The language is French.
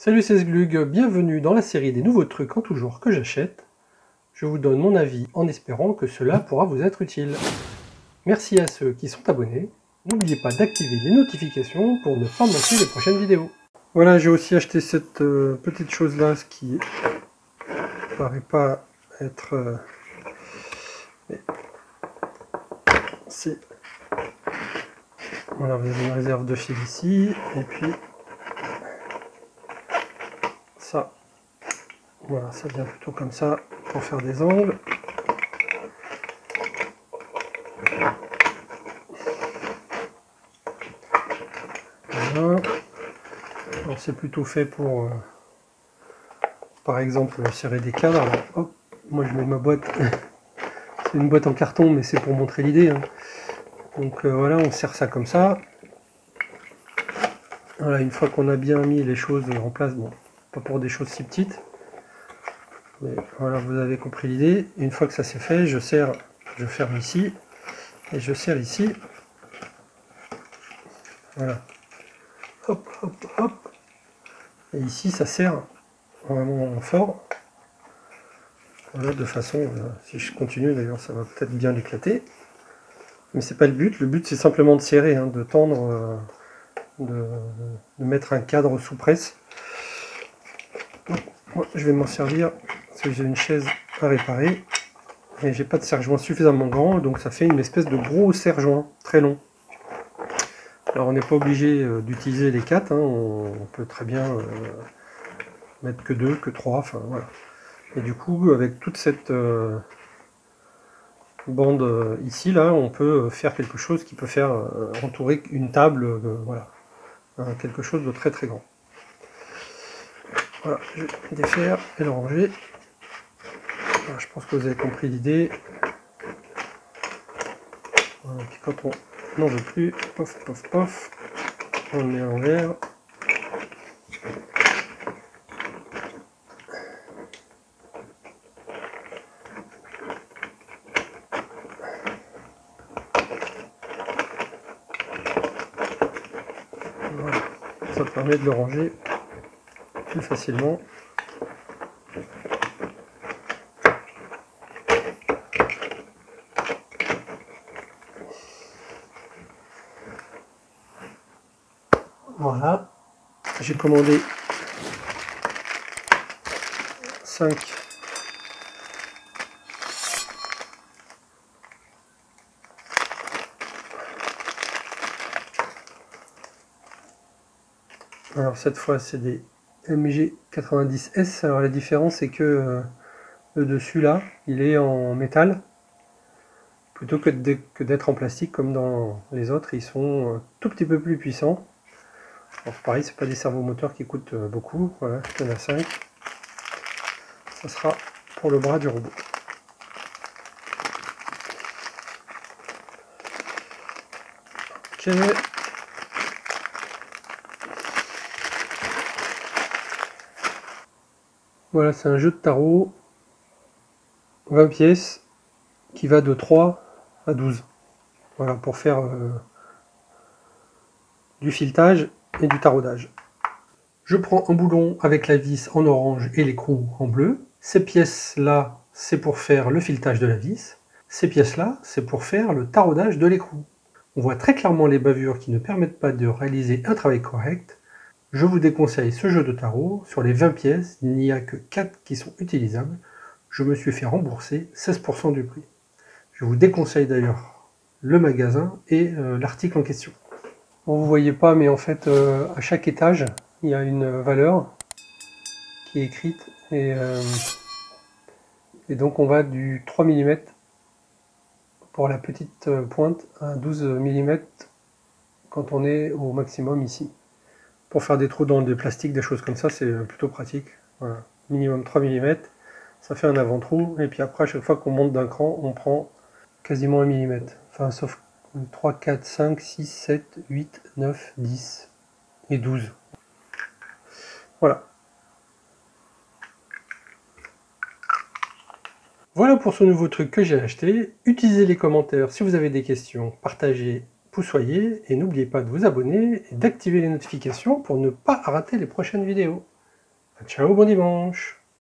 Salut, c'est Sglug, bienvenue dans la série des nouveaux trucs en tout genre que j'achète. Je vous donne mon avis en espérant que cela pourra vous être utile. Merci à ceux qui sont abonnés. N'oubliez pas d'activer les notifications pour ne pas manquer les prochaines vidéos. Voilà, j'ai aussi acheté cette petite chose là, ce qui paraît pas être... c'est... Voilà, vous avez une réserve de fil ici, et puis ça, voilà, ça vient plutôt comme ça pour faire des angles. Voilà. Alors c'est plutôt fait pour, par exemple, serrer des cadres. Alors, hop, moi je mets ma boîte, c'est une boîte en carton, mais c'est pour montrer l'idée. Hein. Donc voilà, on serre ça comme ça. Voilà, une fois qu'on a bien mis les choses en place, bon, pas pour des choses si petites, mais voilà, vous avez compris l'idée. Une fois que ça c'est fait, je serre, je ferme ici, et je serre ici. Voilà. Hop, hop, hop. Et ici, ça serre vraiment fort. Voilà, de façon, si je continue d'ailleurs, ça va peut-être bien l'éclater. Mais c'est pas le but. Le but, c'est simplement de serrer, hein, de tendre, de mettre un cadre sous presse. Donc, moi, je vais m'en servir parce que j'ai une chaise à réparer. Et j'ai pas de serre-joint suffisamment grand, donc ça fait une espèce de gros serre-joint très long. Alors on n'est pas obligé d'utiliser les 4, hein, on peut très bien mettre que 2, que 3, enfin voilà. Et du coup, avec toute cette bande ici, là, on peut faire quelque chose qui peut faire entourer une table, voilà. Quelque chose de très très grand. Voilà, je vais défaire et le ranger. Voilà, je pense que vous avez compris l'idée. Voilà, puis quand on n'en veut plus, pof, pof, pof, on le met à l'envers. Voilà. Ça permet de le ranger plus facilement. Voilà, j'ai commandé 5 alors cette fois c'est des MG90S. Alors la différence c'est que le dessus là il est en métal plutôt que d'être en plastique comme dans les autres. Ils sont tout petit peu plus puissants. Alors pareil, c'est pas des servomoteurs qui coûtent beaucoup. Voilà, il y en a 5. Ça sera pour le bras du robot. Ok. Voilà, c'est un jeu de tarot 20 pièces qui va de 3 à 12. Voilà, pour faire du filetage et du taraudage. Je prends un boulon avec la vis en orange et l'écrou en bleu. Ces pièces-là, c'est pour faire le filetage de la vis. Ces pièces-là, c'est pour faire le taraudage de l'écrou. On voit très clairement les bavures qui ne permettent pas de réaliser un travail correct. Je vous déconseille ce jeu de tarot. Sur les 20 pièces, il n'y a que 4 qui sont utilisables. Je me suis fait rembourser 16% du prix. Je vous déconseille d'ailleurs le magasin et l'article en question. Bon, vous voyez pas, mais en fait, à chaque étage, il y a une valeur qui est écrite. Et donc on va du 3 mm pour la petite pointe à 12 mm quand on est au maximum ici. Pour faire des trous dans des plastiques, des choses comme ça, c'est plutôt pratique. Voilà. Minimum 3 mm, ça fait un avant-trou. Et puis après, à chaque fois qu'on monte d'un cran, on prend quasiment 1 mm. Enfin, sauf 3, 4, 5, 6, 7, 8, 9, 10 et 12. Voilà. Voilà pour ce nouveau truc que j'ai acheté. Utilisez les commentaires si vous avez des questions, partagez, poussoyez, et n'oubliez pas de vous abonner et d'activer les notifications pour ne pas rater les prochaines vidéos. Ciao, bon dimanche!